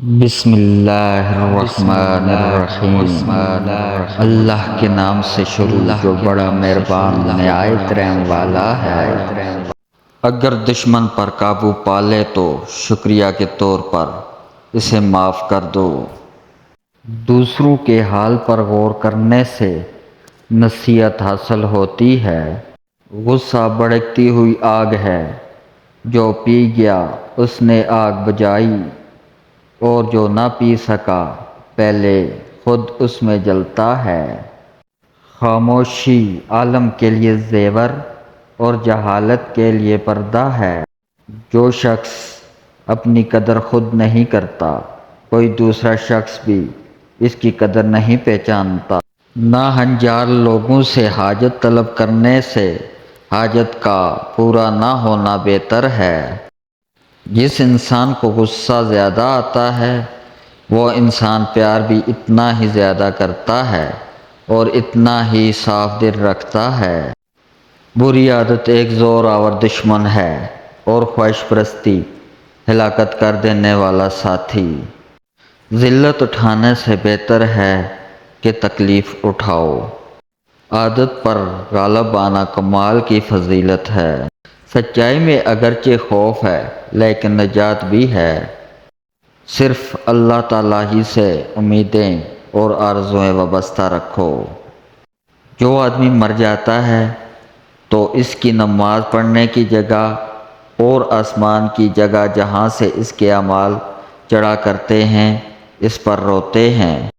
بسم اللہ الرحمن الرحیم۔ اللہ کے نام سے شروع جو بڑا مہربان نہایت رحم والا ہے۔ اگر دشمن پر قابو پا لے تو شکریہ کے طور پر اسے معاف کر دو۔ دوسروں کے حال پر غور کرنے سے نصیحت حاصل ہوتی ہے۔ غصہ بھڑکتی ہوئی آگ ہے، جو پی گیا اس نے آگ بجھائی، اور جو نہ پی سکا پہلے خود اس میں جلتا ہے۔ خاموشی عالم کے لیے زیور اور جہالت کے لیے پردہ ہے۔ جو شخص اپنی قدر خود نہیں کرتا، کوئی دوسرا شخص بھی اس کی قدر نہیں پہچانتا۔ ناہنجار لوگوں سے حاجت طلب کرنے سے حاجت کا پورا نہ ہونا بہتر ہے۔ جس انسان کو غصہ زیادہ آتا ہے، وہ انسان پیار بھی اتنا ہی زیادہ کرتا ہے اور اتنا ہی صاف دل رکھتا ہے۔ بری عادت ایک زور آور دشمن ہے اور خواہش پرستی ہلاکت کر دینے والا ساتھی۔ ذلت اٹھانے سے بہتر ہے کہ تکلیف اٹھاؤ۔ عادت پر غالب آنا کمال کی فضیلت ہے۔ سچائی میں اگرچہ خوف ہے لیکن نجات بھی ہے۔ صرف اللہ تعالیٰ ہی سے امیدیں اور آرزوئیں وابستہ رکھو۔ جو آدمی مر جاتا ہے تو اس کی نماز پڑھنے کی جگہ اور آسمان کی جگہ جہاں سے اس کے اعمال چڑھا کرتے ہیں اس پر روتے ہیں۔